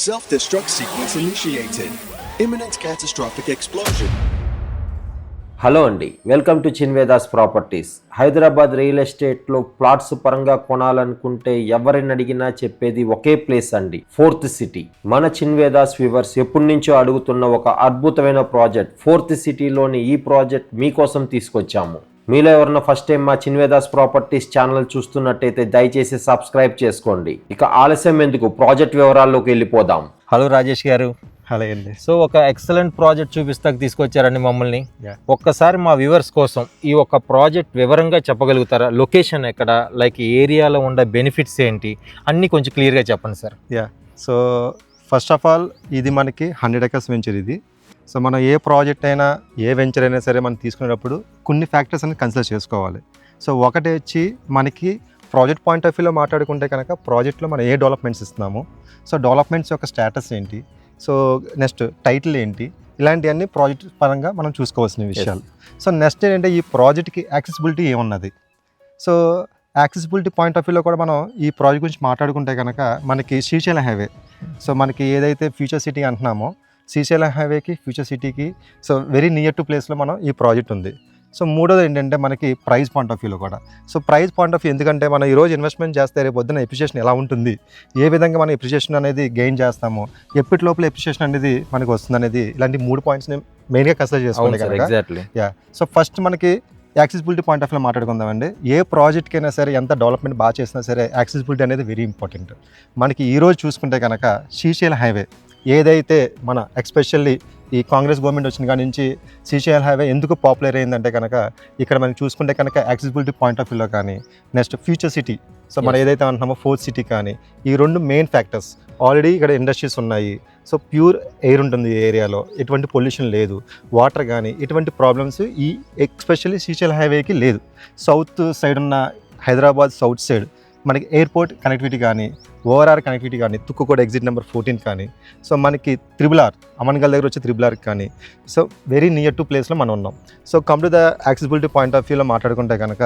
Self-destruct sequence initiated. Imminent catastrophic explosion. Hello అండి, welcome to Chinvedas properties. Hyderabad real ఎస్టేట్లో plots పరంగా కొనాలనుకుంటే ఎవరిని అడిగినా చెప్పేది ఒకే ప్లేస్ అండి, ఫోర్త్ సిటీ. మన చిన్వేదాస్ వ్యూవర్స్ ఎప్పటి నుంచో అడుగుతున్న ఒక అద్భుతమైన ప్రాజెక్ట్, ఫోర్త్ సిటీలోని ఈ ప్రాజెక్ట్ మీకోసం తీసుకొచ్చాము. మీలో ఎవరన్నా ఫస్ట్ టైం మా చిన్వేదాస్ ప్రాపర్టీస్ ఛానల్ చూస్తున్నట్టయితే దయచేసి సబ్స్క్రైబ్ చేసుకోండి. ఇక ఆలస్యం ఎందుకు, ప్రాజెక్ట్ వివరాల్లోకి వెళ్ళిపోదాం. హలో రాజేష్ గారు. హలో అండి. సో ఒక ఎక్సలెంట్ ప్రాజెక్ట్ చూపిస్తాకు తీసుకొచ్చారండి మమ్మల్ని. ఒక్కసారి మా వ్యూవర్స్ కోసం ఈ ఒక ప్రాజెక్ట్ వివరంగా చెప్పగలుగుతారా? లొకేషన్ ఎక్కడ, లైక్ ఏరియాలో ఉండే బెనిఫిట్స్ ఏంటి, అన్నీ కొంచెం క్లియర్గా చెప్పండి sir. So first of all ఇది మనకి 100 acres వెంచర్ ఇది. సో మనం ఏ ప్రాజెక్ట్ అయినా ఏ వెంచర్ అయినా సరే మనం తీసుకునేటప్పుడు కొన్ని ఫ్యాక్టర్స్ అనేది కన్సిడర్ చేసుకోవాలి. సో ఒకటి వచ్చి మనకి ప్రాజెక్ట్ పాయింట్ ఆఫ్ వ్యూలో మాట్లాడుకుంటే కనుక ప్రాజెక్ట్లో మనం ఏ డెవలప్మెంట్స్ ఇస్తున్నాము, సో డెవలప్మెంట్స్ యొక్క స్టేటస్ ఏంటి, సో నెక్స్ట్ టైటిల్ ఏంటి, ఇలాంటివన్నీ ప్రాజెక్ట్ పరంగా మనం చూసుకోవాల్సిన విషయాలు. సో నెక్స్ట్ ఏంటంటే ఈ ప్రాజెక్ట్కి యాక్సెసిబిలిటీ ఏమున్నది. సో యాక్సెసిబిలిటీ పాయింట్ ఆఫ్ వ్యూలో కూడా మనం ఈ ప్రాజెక్ట్ గురించి మాట్లాడుకుంటే కనుక మనకి శ్రీశైలం హైవే, సో మనకి ఏదైతే ఫ్యూచర్ సిటీ అంటున్నామో శ్రీశైలం హైవేకి ఫ్యూచర్ సిటీకి సో వెరీ నియర్ టు ప్లేస్లో మనం ఈ ప్రాజెక్ట్ ఉంది. సో మూడోది ఏంటంటే మనకి ప్రైస్ పాయింట్ ఆఫ్ వ్యూలో కూడా. So price point of view ఎందుకంటే మనం ఈరోజు ఇన్వెస్ట్మెంట్ చేస్తే రేపు పొద్దున ఎప్రిషియేషన్ ఎలా ఉంటుంది, ఏ విధంగా మనం ఎప్రిషియేషన్ అనేది గెయిన్ చేస్తామో, ఎప్పటి లోపల ఎప్రిషియేషన్ అనేది మనకి వస్తుంది అనేది, ఇలాంటి 3 పాయింట్స్ని మెయిన్గా కన్సిడర్ చేసుకోవాలి కదా. సో ఫస్ట్ మనకి యాక్సెసిబిలిటీ పాయింట్ ఆఫ్ వ్యూలో మాట్లాడుకుందామండి. ఏ ప్రాజెక్ట్కి అయినా సరే ఎంత డెవలప్మెంట్ బాగా చేసినా సరే యాక్సెసిబిలిటీ అనేది వెరీ ఇంపార్టెంట్. మనకి ఈరోజు చూసుకుంటే కనుక శ్రీశైలం హైవే ఏదైతే మన ఎక్స్పెషల్లీ ఈ కాంగ్రెస్ గవర్నమెంట్ వచ్చిన కాడి నుంచి శ్రీశైలం హైవే ఎందుకు పాపులర్ అయిందంటే కనుక ఇక్కడ మనం చూసుకుంటే కనుక యాక్సెసిబిలిటీ పాయింట్ ఆఫ్ వ్యూలో కానీ, నెక్స్ట్ ఫ్యూచర్ సిటీ, సో మనం ఏదైతే అంటున్నామో ఫోర్త్ సిటీ కానీ, ఈ 2 మెయిన్ ఫ్యాక్టర్స్. ఆల్రెడీ ఇక్కడ ఇండస్ట్రీస్ ఉన్నాయి, సో ప్యూర్ ఎయిర్ ఉంటుంది ఈ ఏరియాలో, ఎటువంటి పొల్యూషన్ లేదు, వాటర్ కానీ ఎటువంటి ప్రాబ్లమ్స్ ఈ ఎక్స్పెషల్లీ శ్రీశైలం హైవేకి లేదు. సౌత్ సైడ్ ఉన్న హైదరాబాద్ సౌత్ సైడ్ మనకి ఎయిర్పోర్ట్ కనెక్టివిటీ కానీ, ఓఆర్ఆర్ కనెక్టివిటీ కానీ, తుక్కుకోట ఎగ్జిట్ నెంబర్ 14 కానీ, సో మనకి RRR అమన్గల్ దగ్గర వచ్చి RRR కానీ, సో వెరీ నియర్ టు ప్లేస్లో మనం ఉన్నాం. So come to the accessibility point of వ్యూలో మాట్లాడుకుంటే కనుక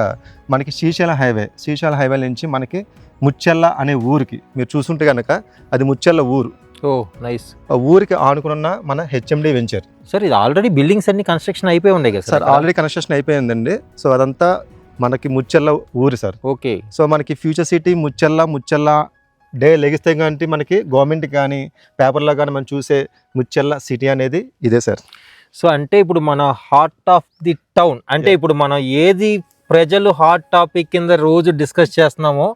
మనకి శ్రీశైలం హైవే నుంచి మనకి ముచ్చెల్ల అనే ఊరికి మీరు చూసుంటే కనుక అది ముచ్చెల్ల ఊరు. ఓ నైస్. ఆ ఊరికి ఆనుకున్న మన హెచ్ఎండి వెంచర్. సార్ ఇది ఆల్రెడీ బిల్డింగ్స్ అన్ని కన్స్ట్రక్షన్ అయిపోయి ఉన్నాయి కదా సార్? ఆల్రెడీ కన్స్ట్రక్షన్ అయిపోయిందండి. సో అదంతా మనకి ముచ్చెల్ల ఊరు సార్. ఓకే. సో మనకి ఫ్యూచర్ సిటీ ముచ్చెల్ల డే లెగిస్తే కానీ మనకి గవర్నమెంట్ కానీ పేపర్లో కానీ మనం చూసే ముచ్చెల్ల సిటీ అనేది ఇదే సార్. సో అంటే ఇప్పుడు మన హార్ట్ ఆఫ్ ది టౌన్ అంటే ఇప్పుడు మనం ఏది ప్రజలు హాట్ టాపిక్ కింద రోజు డిస్కస్ చేస్తున్నామో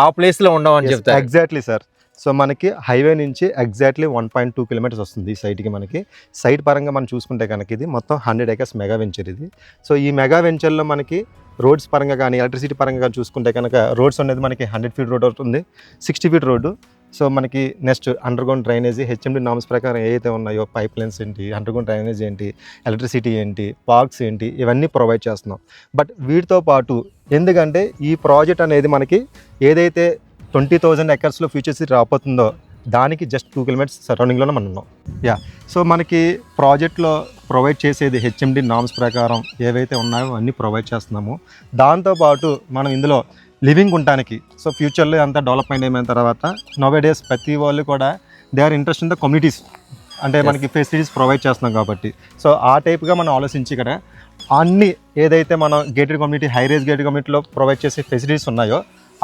ఆ ప్లేస్ లో ఉండమని చెప్తారు. Exactly sir. సో మనకి హైవే నుంచి ఎగ్జాక్ట్లీ 1.2 kilometers వస్తుంది ఈ సైట్కి. మనకి సైట్ పరంగా మనం చూసుకుంటే కనుక ఇది మొత్తం 100 acres మెగా వెంచర్ ఇది. సో ఈ మెగా వెంచర్లో మనకి రోడ్స్ పరంగా కానీ ఎలక్ట్రిసిటీ పరంగా కానీ చూసుకుంటే కనుక రోడ్స్ అనేది మనకి 100 feet రోడ్ అవుతుంది, 60 feet రోడ్డు. సో మనకి next underground drainage HMD norms ప్రకారం ఏవైతే ఉన్నాయో పైప్ లైన్స్ ఏంటి, అండర్గ్రౌండ్ డ్రైనేజ్ ఏంటి, ఎలక్ట్రిసిటీ ఏంటి, పార్క్స్ ఏంటి, ఇవన్నీ ప్రొవైడ్ చేస్తున్నాం. బట్ వీటితో పాటు ఎందుకంటే ఈ ప్రాజెక్ట్ అనేది మనకి ఏదైతే 20,000 acres ఫ్యూచర్ సిటీ రాబోతుందో దానికి జస్ట్ 2 kilometers సరౌండింగ్లోనే మనం ఉన్నాం. సో మనకి ప్రాజెక్ట్లో ప్రొవైడ్ చేసేది హెచ్ఎండి నామ్స్ ప్రకారం ఏవైతే ఉన్నాయో అన్నీ ప్రొవైడ్ చేస్తున్నాము. దాంతోపాటు మనం ఇందులో లివింగ్ ఉండటానికి, సో ఫ్యూచర్లో అంతా డెవలప్మెంట్ అయిన తర్వాత నోవేడేస్ ప్రతి వాళ్ళు కూడా they are interest in the communities, అంటే మనకి ఫెసిలిటీస్ ప్రొవైడ్ చేస్తున్నాం కాబట్టి. సో ఆ టైప్గా మనం ఆలోచించి ఇక్కడ అన్ని ఏదైతే మనం gated community, high raise gated కమ్యూనిటీలో ప్రొవైడ్ చేసే ఫెసిలిటీస్ ఉన్నాయో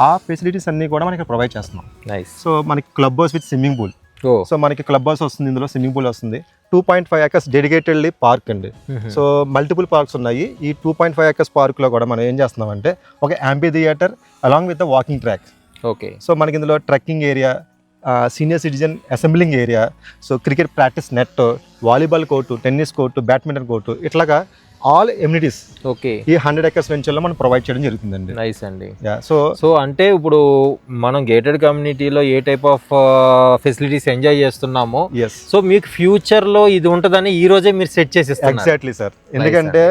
ఆ ఫెసిలిటీస్ అన్నీ కూడా మనకి ప్రొవైడ్ చేస్తున్నాం. సో మనకి club house with swimming pool. So మనకి క్లబ్ హౌస్ వస్తుంది, ఇందులో స్విమ్మింగ్ పూల్ వస్తుంది. 2.5 acres డెడికేటెడ్లీ పార్క్ అండి. సో మల్టిపుల్ పార్క్స్ ఉన్నాయి. ఈ 2.5 acres పార్క్లో కూడా మనం ఏం చేస్తున్నామంటే ఒక amphitheatre along with the walking track. Okay. So మనకి ఇందులో trekking area, senior citizen assembling area, so cricket practice net, volleyball court, tennis court, badminton court, ఇట్లాగా ఆల్ ఎమ్యూనిటీస్ ఓకే ఈ 100 acres వెంచర్లో మనం ప్రొవైడ్ చేయడం జరుగుతుందండి. నైస్ అండి. So అంటే ఇప్పుడు మనం గేటెడ్ కమ్యూనిటీలో ఏ టైప్ ఆఫ్ ఫెసిలిటీస్ ఎంజాయ్ చేస్తున్నామో, సో మీకు ఫ్యూచర్ లో ఇది ఉంటుందని ఈ రోజే మీరు సెట్ చేసి. Exactly sir. ఎందుకంటే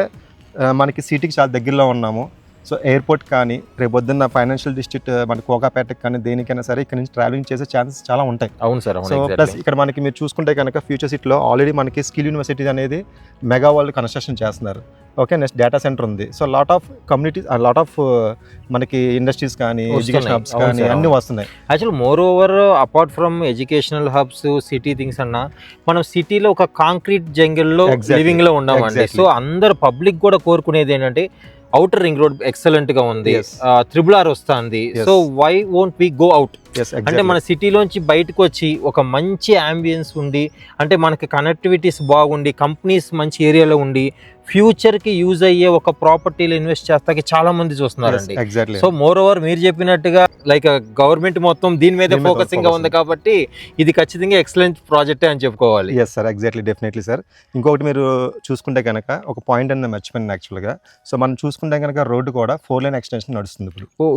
మనకి సిటీకి చాలా దగ్గరలో ఉన్నాము. సో ఎయిర్పోర్ట్ కానీ రేపొద్దున్న ఫైనాన్షియల్ డిస్ట్రిక్ట్ మన కోకాపేటకి కానీ దేనికైనా సరే ఇక్కడ నుంచి ట్రావెలింగ్ చేసే ఛాన్సెస్ చాలా ఉంటాయి. అవును సార్. సో ప్లస్ ఇక్కడ మనకి మీరు చూసుకుంటే కనుక ఫ్యూచర్ సిటీలో ఆల్రెడీ మనకి స్కిల్ యూనివర్సిటీ అనేది మెగా వాళ్ళు కన్స్ట్రక్షన్ చేస్తున్నారు. ఓకే, నెక్స్ట్ డేటా సెంటర్ ఉంది. So lot of communities, lot of మనకి ఇండస్ట్రీస్ కానీ ఎడ్యుకేషన్ హబ్స్ కానీ అన్నీ వస్తున్నాయి. Actual moreover apart from educational hubs city things అన్నా మనం సిటీలో ఒక కాంక్రీట్ జంగిల్లో లివింగ్ లో ఉన్నామండి. సో అందరు పబ్లిక్ కూడా కోరుకునేది ఏంటంటే అవుటర్ రింగ్ రోడ్ ఎక్సలెంట్ గా ఉంది, RRR వస్తుంది. So why won't we go out? అంటే మన సిటీలోంచి బయటకు వచ్చి ఒక మంచి అంబియన్స్ ఉండి, అంటే మనకి కనెక్టివిటీస్ బాగుండి, కంపెనీస్ మంచి ఏరియాలో ఉండి, ఫ్యూచర్ కి యూజ్ అయ్యే ఒక ప్రాపర్టీలో ఇన్వెస్ట్ చేస్తాకి చాలా మంది చూస్తున్నారండి. సో మోర్ ఓవర్ మీరు చెప్పినట్టుగా లైక్ గవర్నమెంట్ మొత్తం దీని మీద ఫోకసింగ్ గా ఉంది కాబట్టి ఇది ఖచ్చితంగా ఎక్సలెంట్ ప్రాజెక్టే అని చెప్పుకోవాలి. Yes sir, exactly, definitely sir. ఇంకొకటి మీరు చూసుకుంటే కనుక ఒక పాయింట్ అనేది మర్చిపోయింది యాక్చువల్గా. సో మనం చూసుకుంటే కనుక రోడ్డు కూడా 4 లైన్ ఎక్స్టెన్షన్ నడుస్తుంది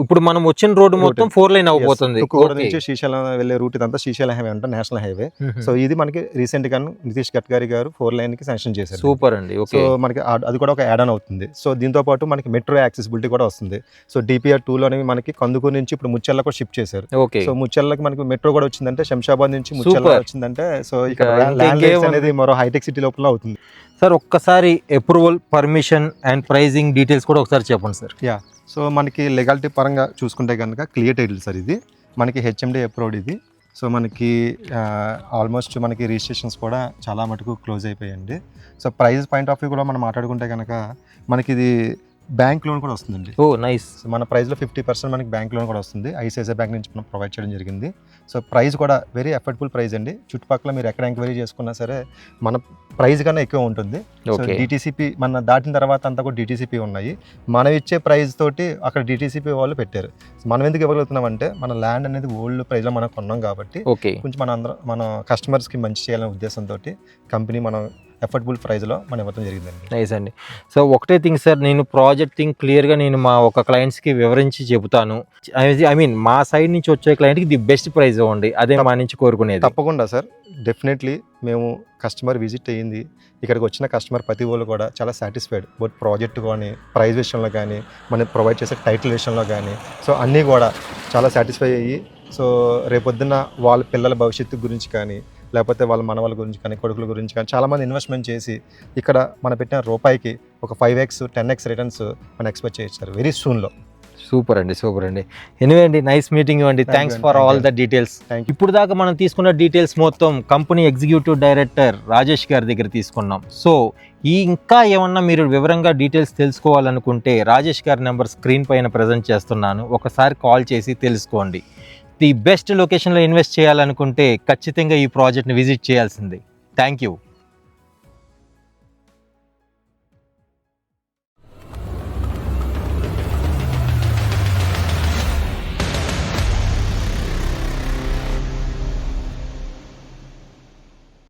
ఇప్పుడు మనం వచ్చిన రోడ్డు మొత్తం 4 లైన్ అవబోతుంది. నుంచి శ్రీశైలం వెళ్ళే రూట్ ఇదంతా శ్రీశైలం హైవే అంటే నేషనల్ హైవే. సో ఇది మనకి రీసెంట్ గా నితీష్ గడ్కరీ గారు 4 లైన్ కి శాంక్షన్ చేశారు. సూపర్ అండి. సో మనకి అది కూడా ఒక యాడ్ ఆన్ అవుతుంది. సో దీంతో పాటు మనకి మెట్రో యాక్సెసిబిలిటీ కూడా వస్తుంది. సో DPR 2 లోని మనకి కందుకూరు నుంచి ఇప్పుడు ముచ్చెర్ల కూడా షిఫ్ట్ చేశారు. సో ముచ్చెర్లకి మనకి మెట్రో కూడా వచ్చిందంటే, శంషాబాద్ నుంచి ముచ్చెర్ల వచ్చిందంటే, సో ఇక్కడ ల్యాండ్ అనేది మరో హైటెక్ సిటీ లోపల అవుతుంది. సార్ ఒక్కసారి approval, permission and pricing details కూడా ఒకసారి చెప్పండి సార్. యా, సో మనకి లెగాలిటీ పరంగా చూసుకుంటే కనుక క్లియర్ టైటిల్ సార్ ఇది, మనకి HMD అప్రూవ్డ్ ఇది. సో మనకి ఆల్మోస్ట్ మనకి రిజిస్ట్రేషన్స్ కూడా చాలా మటుకు క్లోజ్ అయిపోయాయండి. So price point of view కూడా మనం మాట్లాడుకుంటే కనుక మనకి ఇది బ్యాంక్ లోన్ కూడా వస్తుందండి. ఓ నైస్. మన ప్రైస్లో 50% మనకి బ్యాంక్ లోన్ కూడా వస్తుంది. ICICI బ్యాంక్ నుంచి మనం ప్రొవైడ్ చేయడం జరిగింది. సో ప్రైస్ కూడా వెరీ అఫోర్డబుల్ ప్రైస్ అండి. చుట్టుపక్కల మీరు ఎక్కడ ఎంక్వైరీ చేసుకున్నా సరే మన ప్రైస్ కన్నా ఎక్కువ ఉంటుంది. సో DTCP మన దాటిన తర్వాత అంతా కూడా DTCP ఉన్నాయి. మనం ఇచ్చే ప్రైస్ తోటి అక్కడ DTCP వాళ్ళు పెట్టారు. మనం ఎందుకు ఇవ్వగలుగుతున్నాం అంటే మన ల్యాండ్ అనేది ఓల్డ్ ప్రైస్లో మనం కొన్నాం కాబట్టి కొంచెం మన కస్టమర్స్కి మంచి చేయాలనే ఉద్దేశంతో కంపెనీ మనం అఫోర్డబుల్ ప్రైస్లో మనం ఇవ్వడం జరిగిందండి. నైస్ అండి. సో ఒకటే థింగ్ సార్, నేను ప్రాజెక్ట్ థింగ్ క్లియర్గా నేను మా ఒక క్లయింట్స్కి వివరించి చెబుతాను. ఐ మీన్ మా సైడ్ నుంచి వచ్చే క్లయింట్కి ది బెస్ట్ ప్రైస్ ఇవ్వండి, అదే మా నుంచి కోరుకునేది. తప్పకుండా సార్, డెఫినెట్లీ మేము కస్టమర్ విజిట్ అయ్యింది, ఇక్కడికి వచ్చిన కస్టమర్ ప్రతి వాళ్ళు కూడా చాలా సాటిస్ఫైడ్. బట్ ప్రాజెక్ట్ కానీ, ప్రైస్ విషయంలో కానీ, మనం ప్రొవైడ్ చేసే టైటిల్ విషయంలో కానీ, సో అన్నీ కూడా చాలా సాటిస్ఫై అయ్యి, సో రేపొద్దున వాళ్ళ పిల్లల భవిష్యత్తు గురించి కానీ, లేకపోతే వాళ్ళ మనవాళ్ళ గురించి కానీ, కొడుకుల గురించి కానీ చాలామంది ఇన్వెస్ట్మెంట్ చేసి ఇక్కడ మనం పెట్టిన రూపాయికి ఒక 5x 10x రిటర్న్స్ మనం ఎక్స్పెక్ట్ చేయొచ్చు వెరీ సూన్లో. సూపర్ అండి, సూపర్ అండి. ఎనివే అండి, నైస్ మీటింగ్ అండి. Thanks for all the details. ఇప్పుడు దాకా మనం తీసుకున్న డీటెయిల్స్ మొత్తం కంపెనీ ఎగ్జిక్యూటివ్ డైరెక్టర్ రాజేష్ గారి దగ్గర తీసుకున్నాం. సో ఇంకా ఏమన్నా మీరు వివరంగా డీటెయిల్స్ తెలుసుకోవాలనుకుంటే రాజేష్ గారి నెంబర్ స్క్రీన్ పైన ప్రజెంట్ చేస్తున్నాను, ఒకసారి కాల్ చేసి తెలుసుకోండి. ది బెస్ట్ లొకేషన్లో ఇన్వెస్ట్ చేయాలనుకుంటే ఖచ్చితంగా ఈ ప్రాజెక్ట్ని విజిట్ చేయాల్సిందే. Thank you.